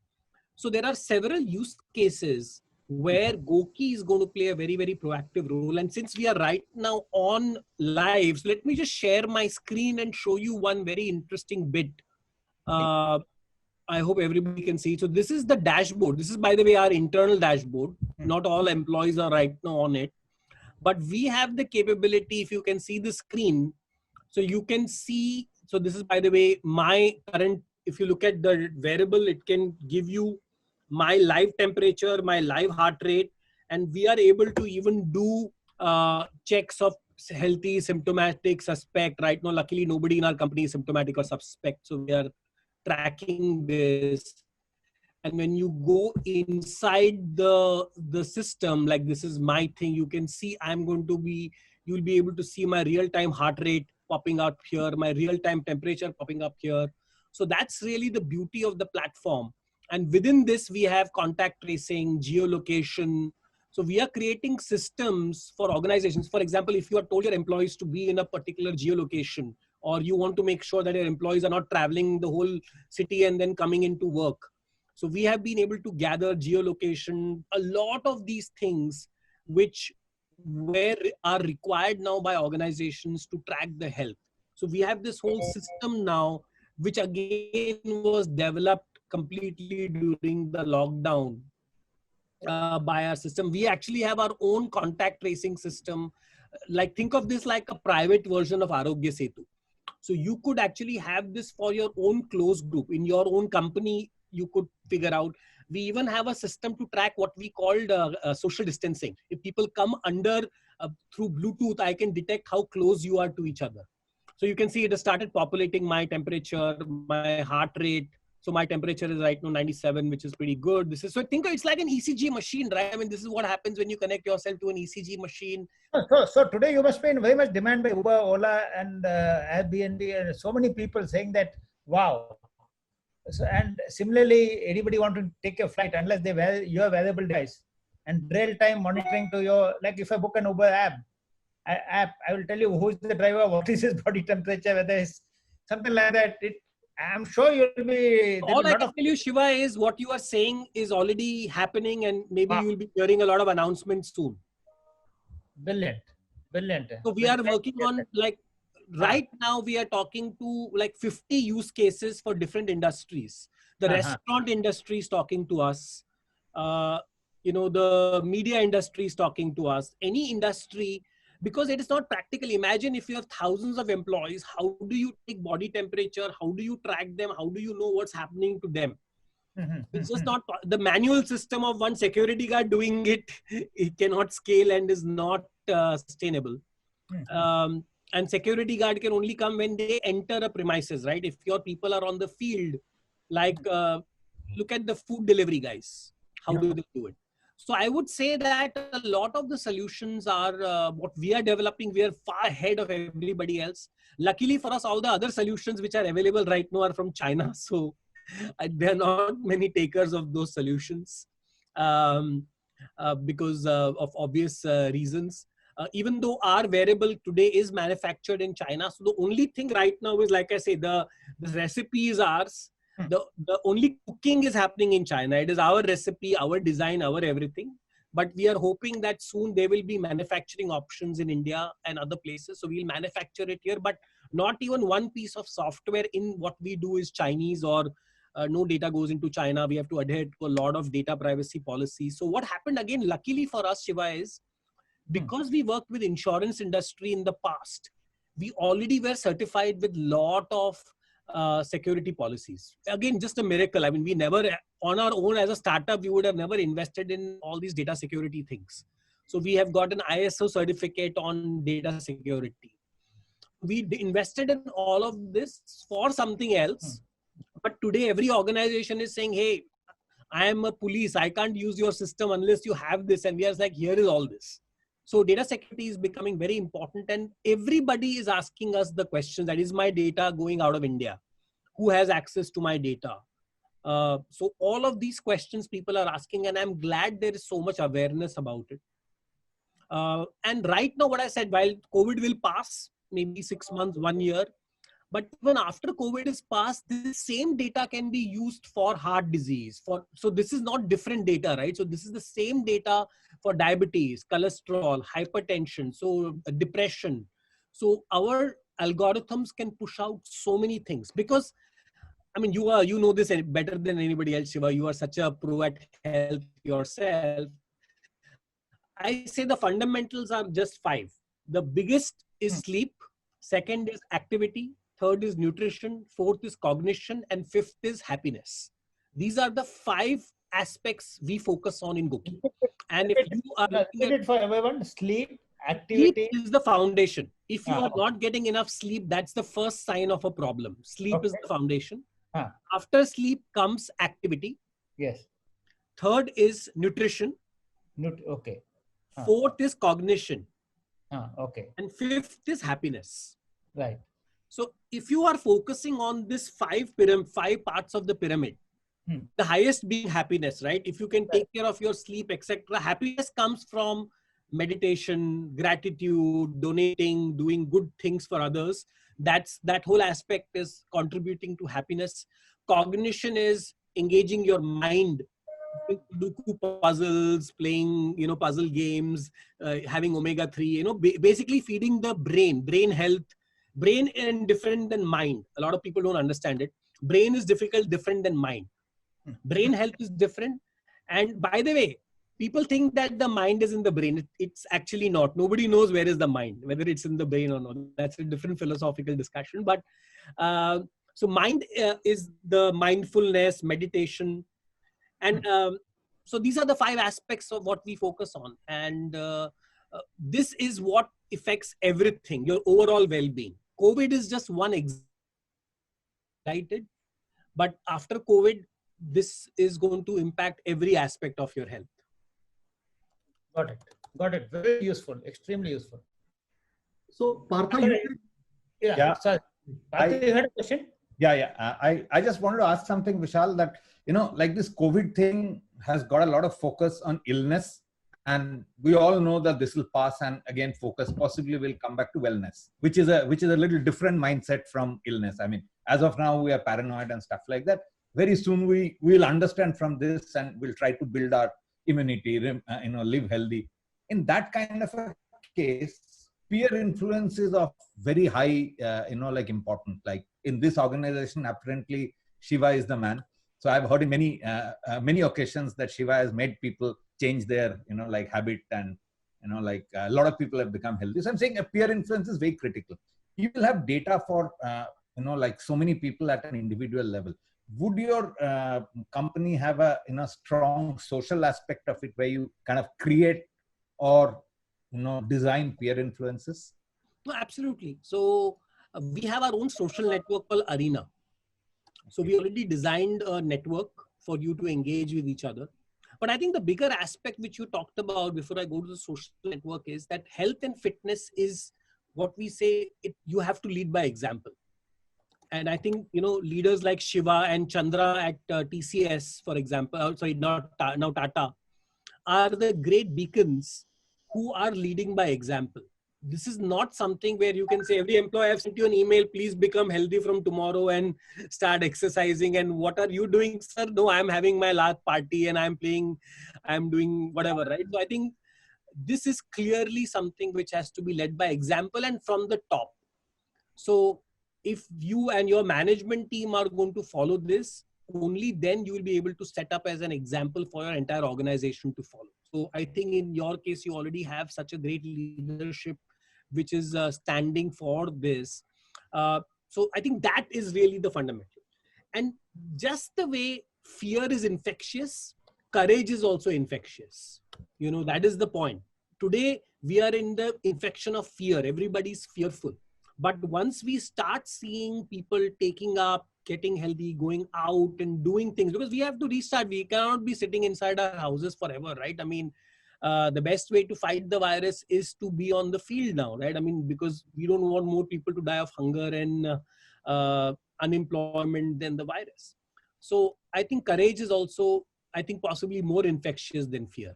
So there are several use cases where Goki is going to play a very, very proactive role. And since we are right now on live, so let me just share my screen and show you one very interesting bit. I hope everybody can see. So this is the dashboard. This is, by the way, our internal dashboard. Not all employees are right now on it, but we have the capability, if you can see the screen, so you can see, so this is, by the way, my current, if you look at the variable, it can give you my live temperature, my live heart rate, and we are able to even do checks of healthy, symptomatic, suspect. Right now, luckily, nobody in our company is symptomatic or suspect, so we are tracking this. And when you go inside the system, like this is my thing, you can see you'll be able to see my real-time heart rate popping up here, my real-time temperature popping up here. So that's really the beauty of the platform. And within this, we have contact tracing, geolocation. So we are creating systems for organizations. For example, if you are told your employees to be in a particular geolocation, or you want to make sure that your employees are not traveling the whole city and then coming into work. So we have been able to gather geolocation, a lot of these things which are required now by organizations to track the health. So we have this whole system now, which again was developed completely during the lockdown by our system. We actually have our own contact tracing system. Like, think of this like a private version of Arogya Setu. So you could actually have this for your own close group in your own company. You could figure out. We even have a system to track what we called social distancing. If people come under through Bluetooth, I can detect how close you are to each other. So you can see it has started populating my temperature, my heart rate. So my temperature is right now 97, which is pretty good. This is, so think it's like an ECG machine, right? I mean, this is what happens when you connect yourself to an ECG machine. So today you must be in very much demand by Uber, Ola, and Airbnb, and so many people saying that, wow. So, and similarly, anybody want to take a flight, unless you have valuable device and real-time monitoring to your, like if I book an Uber app, I will tell you who is the driver, what is his body temperature, whether it's something like that. I'm sure you'll be. All I can tell you, Shiva, is what you are saying is already happening, and maybe you'll be hearing a lot of announcements soon. Brilliant. So we are working on, like, right now we are talking to like 50 use cases for different industries. The restaurant industry is talking to us. The media industry is talking to us. Any industry, because it is not practical. Imagine if you have thousands of employees, how do you take body temperature? How do you track them? How do you know what's happening to them? It's just not the manual system of one security guard doing it. It cannot scale and is not sustainable. And security guard can only come when they enter a premises, right? If your people are on the field, like look at the food delivery guys. How do they do it? So I would say that a lot of the solutions are what we are developing. We are far ahead of everybody else. Luckily for us, all the other solutions which are available right now are from China. So there are not many takers of those solutions because of obvious reasons. Even though our wearable today is manufactured in China. So the only thing right now is, like I say, the recipe is ours. The only cooking is happening in China. It is our recipe, our design, our everything. But we are hoping that soon there will be manufacturing options in India and other places. So we'll manufacture it here, but not even one piece of software in what we do is Chinese, or no data goes into China. We have to adhere to a lot of data privacy policies. So what happened again, luckily for us, Shiva, is because we worked with insurance industry in the past, we already were certified with lot of security policies. Again, just a miracle. I mean, we never, on our own as a startup, we would have never invested in all these data security things. So we have got an ISO certificate on data security. We invested in all of this for something else. But today, every organization is saying, hey, I am a police. I can't use your system unless you have this. And we are like, here is all this. So data security is becoming very important, and everybody is asking us the question that, is my data going out of India? Who has access to my data? So all of these questions people are asking, and I'm glad there is so much awareness about it. And right now, what I said, while COVID will pass, maybe 6 months, 1 year, But even after COVID is passed, this same data can be used for heart disease. So this is not different data, right? So this is the same data for diabetes, cholesterol, hypertension, so depression. So our algorithms can push out so many things because, I mean, you know this better than anybody else, Shiva. You are such a pro at health yourself. I say the fundamentals are just 5. The biggest is sleep. Second is activity. Third is nutrition. Fourth is cognition. And fifth is happiness. These are the 5 aspects we focus on in Gookie. And if you are looking at for everyone, sleep, activity is the foundation. If you are okay. not getting enough sleep, that's the first sign of a problem. Sleep Okay. is the foundation. Ah. After sleep comes activity. Yes. Third is nutrition. Okay. Fourth is cognition. Okay. And fifth is happiness. Right. So if you are focusing on this 5 parts of the pyramid, the highest being happiness, right? If you can take care of your sleep, etc., happiness comes from meditation, gratitude, donating, doing good things for others. That whole aspect is contributing to happiness. Cognition is engaging your mind, Sudoku puzzles, playing, puzzle games, having omega-3, basically feeding the brain health. Brain is different than mind. A lot of people don't understand it. Brain is different than mind. Brain health is different. And by the way, people think that the mind is in the brain. It's actually not. Nobody knows where is the mind, whether it's in the brain or not. That's a different philosophical discussion. But so mind is the mindfulness, meditation. And so these are the 5 aspects of what we focus on. And this is what affects everything, your overall well-being. COVID is just one example. But after COVID, this is going to impact every aspect of your health. Got it. Very useful. Extremely useful. So, Partha, Sorry. Partha, you had a question? I just wanted to ask something, Vishal, that, like this COVID thing has got a lot of focus on illness, and we all know that this will pass, and again, focus possibly will come back to wellness, which is a little different mindset from illness. I mean, as of now, we are paranoid and stuff like that. Very soon we will understand from this, and we'll try to build our immunity, live healthy. In that kind of a case, peer influence is of very high, important. Like in this organization, apparently Shiva is the man. So I've heard in many occasions that Shiva has made people change their, habit, and, a lot of people have become healthy. So I'm saying a peer influence is very critical. You will have data for, so many people at an individual level. Would your company have a strong social aspect of it, where you kind of create or design peer influences? No, absolutely. So we have our own social network called Arena. So we already designed a network for you to engage with each other. But I think the bigger aspect which you talked about before I go to the social network is that health and fitness is what we say, you have to lead by example. And I think, leaders like Shiva and Chandra at TCS, for example, now Tata, are the great beacons who are leading by example. This is not something where you can say, every employee, I've sent you an email, please become healthy from tomorrow and start exercising. And what are you doing, sir? No, I'm having my last party and I'm doing whatever, right? So I think this is clearly something which has to be led by example and from the top. So if you and your management team are going to follow this, only then you will be able to set up as an example for your entire organization to follow. So I think in your case, you already have such a great leadership which is standing for this. So I think that is really the fundamental. And just the way fear is infectious, courage is also infectious. That is the point. Today, we are in the infection of fear. Everybody's fearful. But once we start seeing people taking up, getting healthy, going out and doing things, because we have to restart. We cannot be sitting inside our houses forever, right? I mean, the best way to fight the virus is to be on the field now, right? I mean, because we don't want more people to die of hunger and unemployment than the virus. So I think courage is also, possibly more infectious than fear,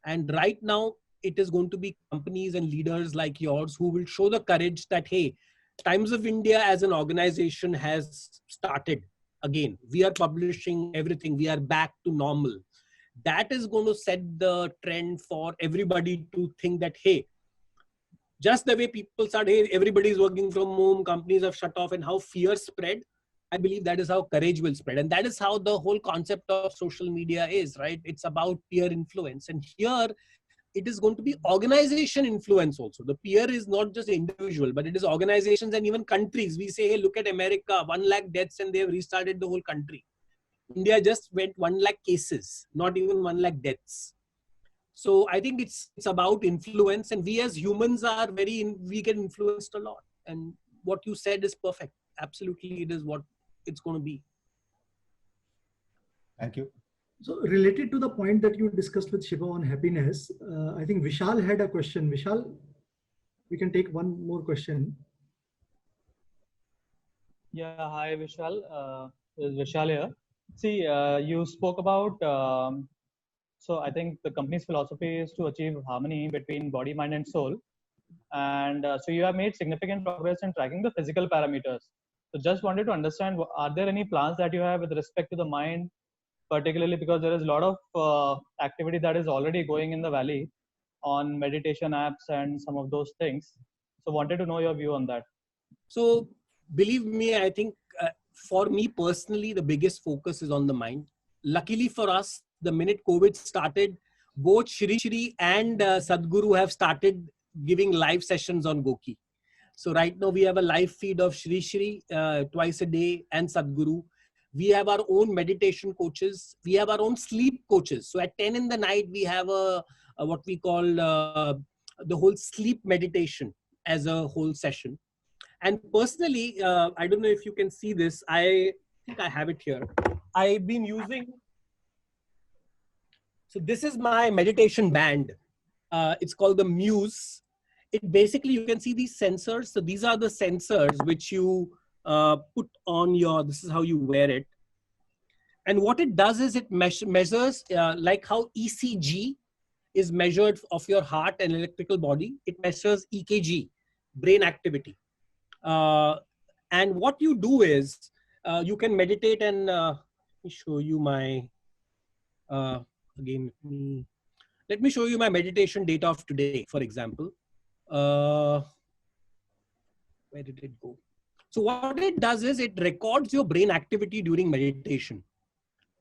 and right now, it is going to be companies and leaders like yours who will show the courage that, hey, Times of India as an organization has started again. We are publishing everything. We are back to normal. That is going to set the trend for everybody to think that, hey, just the way people start, hey, everybody is working from home, companies have shut off, and how fear spread, I believe that is how courage will spread. And that is how the whole concept of social media is, right? It's about peer influence. And here, it is going to be organization influence also. The peer is not just individual, but it is organizations and even countries. We say, hey, look at America, 1 lakh deaths and they have restarted the whole country. India just went 1 lakh cases, not even 1 lakh deaths. So I think it's about influence, and we as humans are we get influenced a lot. And what you said is perfect. Absolutely, it is what it's going to be. Thank you. So related to the point that you discussed with Shiva on happiness, I think Vishal had a question. Vishal, we can take one more question. Yeah, hi Vishal. This is Vishal here. See, you spoke about, so I think the company's philosophy is to achieve harmony between body, mind and soul. And so you have made significant progress in tracking the physical parameters. So just wanted to understand, are there any plans that you have with respect to the mind, particularly because there is a lot of activity that is already going in the valley on meditation apps and some of those things. So wanted to know your view on that. So believe me, I think for me personally, the biggest focus is on the mind. Luckily for us, the minute COVID started, both Shri Shri and Sadhguru have started giving live sessions on Goki. So right now we have a live feed of Shri Shri twice a day and Sadhguru. We have our own meditation coaches. We have our own sleep coaches. So at 10 in the night, we have a what we call the whole sleep meditation as a whole session. And personally, I don't know if you can see this. I think I have it here. I've been using. So this is my meditation band. It's called the Muse. It basically, you can see these sensors. So these are the sensors which you put on your, this is how you wear it. And what it does is it measures like how ECG is measured of your heart and electrical body. It measures EKG, brain activity. And what you do is you can meditate and let me show you my, again, let me show you my meditation data of today, for example. Where did it go? So what it does is it records your brain activity during meditation.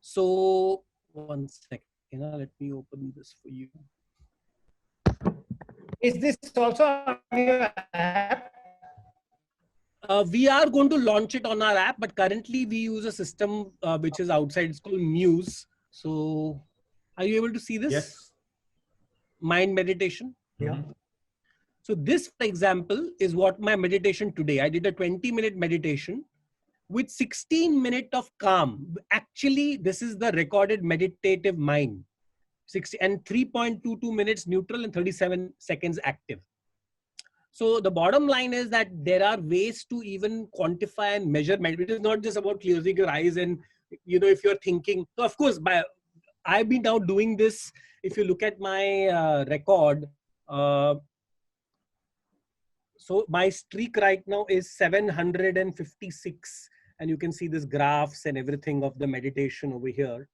So 1 second, let me open this for you. Is this also on your app? We are going to launch it on our app, but currently we use a system which is outside. It's called Muse. So are you able to see this? Yes. Mind meditation. Yeah. So this, for example, is what my meditation today. I did a 20-minute meditation with 16 minutes of calm. Actually, this is the recorded meditative mind. 60 and 3.22 minutes neutral and 37 seconds active. So the bottom line is that there are ways to even quantify and measure. It is not just about closing your eyes and, if you're thinking. So of course, I've been now doing this. If you look at my record, so my streak right now is 756. And you can see this graphs and everything of the meditation over here.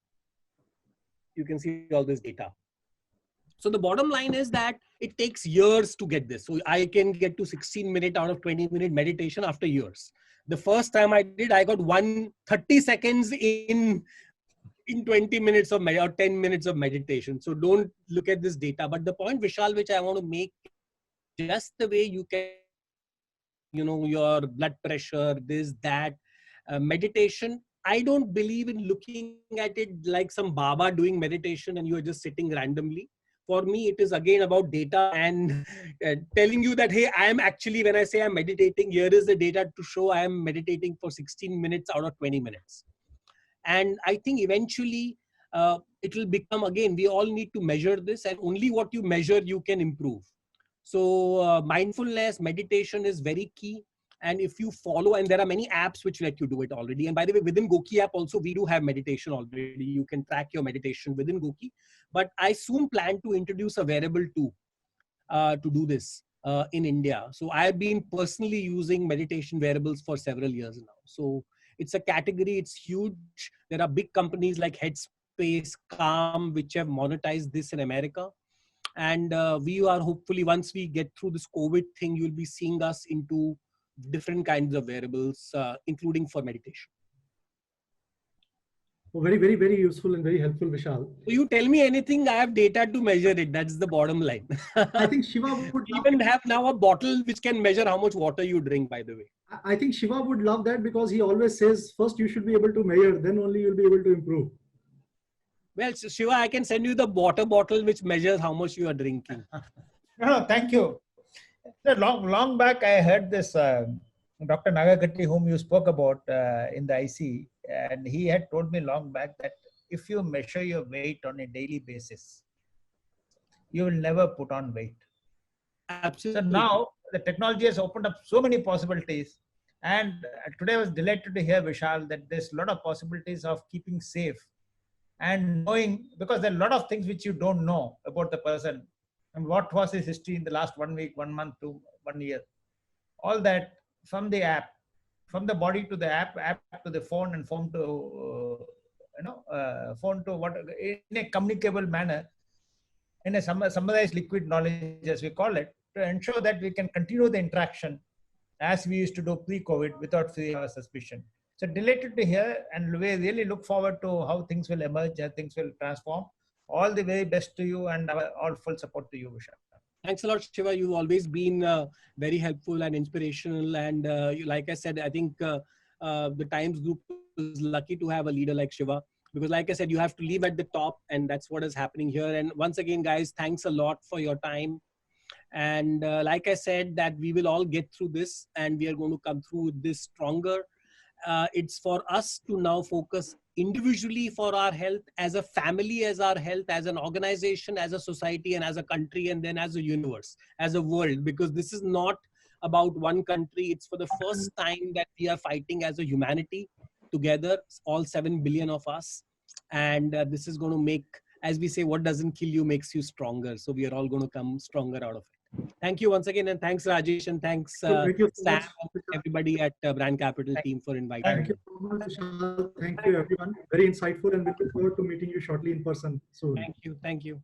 You can see all this data. So the bottom line is that it takes years to get this. So I can get to 16 minutes out of 20-minute meditation after years. The first time I did, I got 130 seconds in 20 minutes of or 10 minutes of meditation. So don't look at this data. But the point, Vishal, which I want to make, just the way you can, your blood pressure, this, that, meditation. I don't believe in looking at it like some Baba doing meditation and you are just sitting randomly. For me, it is again about data and telling you that, hey, I am actually, when I say I'm meditating, here is the data to show I am meditating for 16 minutes out of 20 minutes. And I think eventually it will become, again, we all need to measure this, and only what you measure, you can improve. So mindfulness, meditation is very key. And if you follow, and there are many apps which let you do it already. And by the way, within Goki app also, we do have meditation already. You can track your meditation within Goki. But I soon plan to introduce a wearable too, to do this. in India. So I've been personally using meditation wearables for several years now. So it's a category, it's huge. There are big companies like Headspace, Calm, which have monetized this in America. And we are hopefully, once we get through this COVID thing, you'll be seeing us into different kinds of wearables, including for meditation. Oh, very, very, very useful and very helpful, Vishal. So you tell me anything, I have data to measure it. That's the bottom line. I think Shiva would We even have now a bottle which can measure how much water you drink, by the way. I think Shiva would love that, because he always says first you should be able to measure, then only you'll be able to improve. Well, Shiva, I can send you the water bottle which measures how much you are drinking. No, thank you. Long back, I heard this Dr. Nagakatti, whom you spoke about in the IC, and he had told me long back that if you measure your weight on a daily basis, you will never put on weight. Absolutely. So now the technology has opened up so many possibilities. And today I was delighted to hear, Vishal, that there's a lot of possibilities of keeping safe and knowing, because there are a lot of things which you don't know about the person and what was his history in the last 1 week, 1 month to 1 year. All that from the app, from the body to the app to the phone, and phone to, phone to what, in a communicable manner, in a summarized liquid knowledge, as we call it, to ensure that we can continue the interaction as we used to do pre-COVID without fear or suspicion. So delighted to hear, and we really look forward to how things will emerge, how things will transform. All the very best to you, and our all full support to you, Vishal. Thanks a lot, Shiva. You've always been very helpful and inspirational. And like I said, I think the Times Group is lucky to have a leader like Shiva, because like I said, you have to leave at the top, and that's what is happening here. And once again, guys, thanks a lot for your time. And like I said, that we will all get through this, and we are going to come through this stronger. It's for us to now focus individually for our health, as a family, as our health, as an organization, as a society, and as a country, and then as a universe, as a world, because this is not about one country. It's for the first time that we are fighting as a humanity together, all 7 billion of us. And this is going to make, as we say, what doesn't kill you makes you stronger. So we are all going to come stronger out of it. Thank you once again, and thanks Rajesh, and thanks Thank you so Sam, much, and everybody at Brand Capital team for inviting me. Thank you so much, Vishal. Thank you, everyone. Very insightful, and we look forward to meeting you shortly in person soon. Thank you. Thank you.